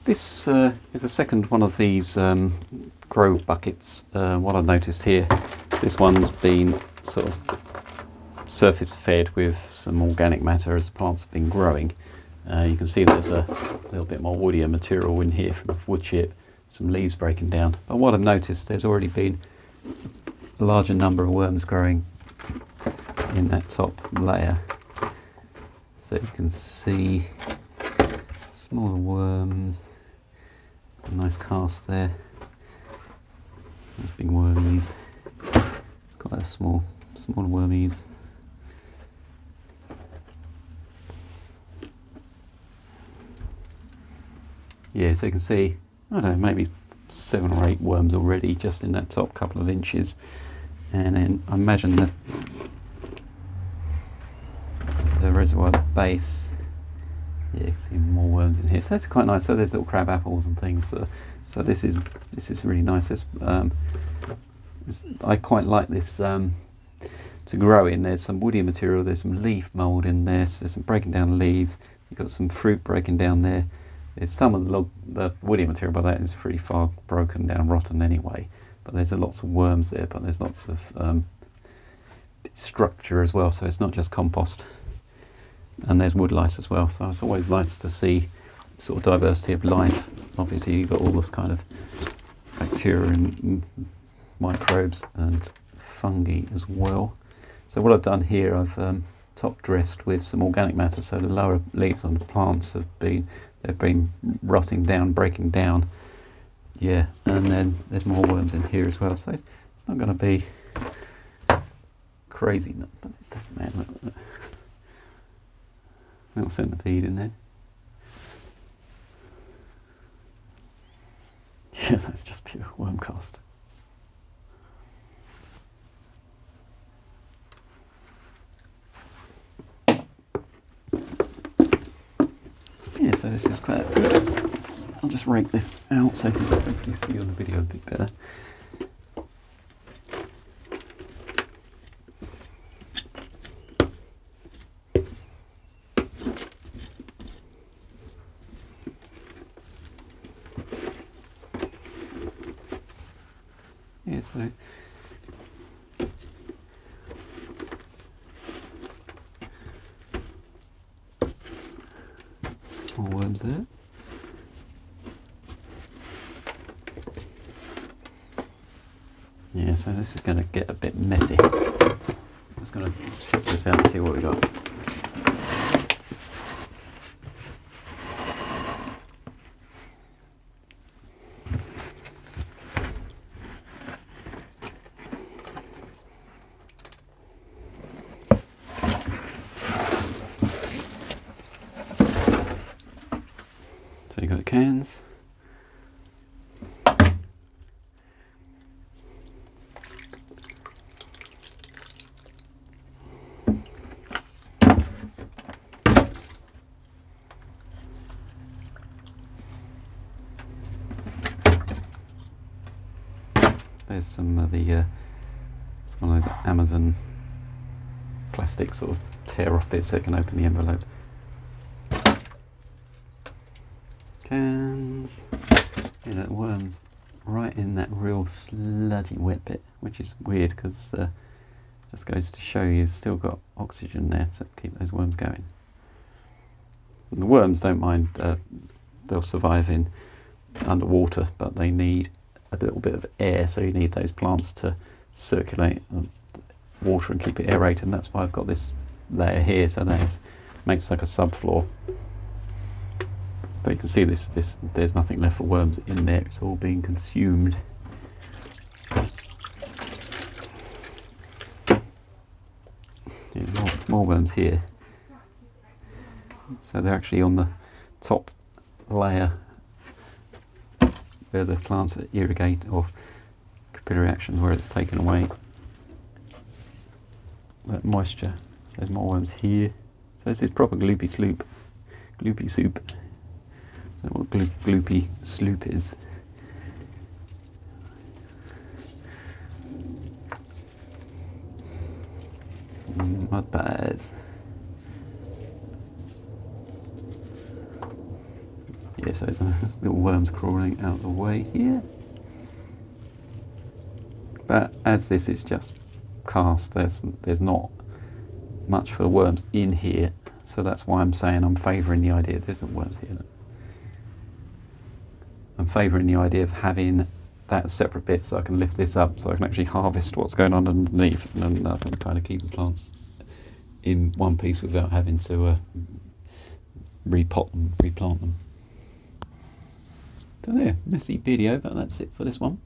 This is the second one of these grow buckets. What I've noticed here, this one's been sort of surface fed with some organic matter as the plants have been growing. You can see there's a little bit more woodier material in here from wood chip, some leaves breaking down. But what I've noticed, there's already been a larger number of worms growing in that top layer. So you can see smaller worms, some nice cast there. There's big wormies, quite a smaller wormies. Yeah, so you can see, I don't know, maybe 7 or 8 worms already just in that top couple of inches. And then I imagine that the reservoir at the base, yeah, you can see more worms in here. So that's quite nice. So there's little crab apples and things. So this is really nice. I quite like this to grow in. There's some woody material. There's some leaf mould in there. So there's some breaking down leaves. You've got some fruit breaking down there. There's some of the woody material, but that is pretty far broken down, rotten anyway. But there's lots of worms there. But there's lots of structure as well. So it's not just compost. And there's wood lice as well. So it's always nice to see sort of diversity of life. Obviously, you've got all this kind of bacteria and microbes and fungi as well. So what I've done here, I've top dressed with some organic matter. So the lower leaves on the plants they've been rotting down, breaking down. Yeah, and then there's more worms in here as well. So it's not going to be crazy, but it's just, man, look. Little centipede in there. Yeah, that's just pure worm cast. Yeah, so this is quite good. I'll just rake this out so you can hopefully see on the video a bit better. Yeah, so more worms there. Yeah, so this is going to get a bit messy. I'm just going to check this out and see what we got. So you've got the cans. There's some of it's one of those Amazon plastic sort of tear off bits so it can open the envelope. Cans. You know, worms right in that real sludgy wet bit, which is weird because just goes to show you've still got oxygen there to keep those worms going. And the worms don't mind, they'll survive in underwater, but they need a little bit of air, so you need those plants to circulate water and keep it aerated, and that's why I've got this layer here, so that makes like a subfloor. But you can see there's nothing left for worms in there, it's all being consumed. Yeah, more worms here. So they're actually on the top layer where the plants are irrigate or capillary actions where it's taken away that moisture. So there's more worms here. So this is proper gloopy soup. I don't know what gloopy sloop is. Mud pies. Yeah, so there's little worms crawling out of the way here. But as this is just cast, there's not much for the worms in here, so that's why I'm saying I'm favouring the idea. There's some worms here. I'm favouring the idea of having that separate bit, so I can lift this up, so I can actually harvest what's going on underneath, and then I can kind of keep the plants in one piece without having to repot them, replant them. So yeah, messy video, but that's it for this one.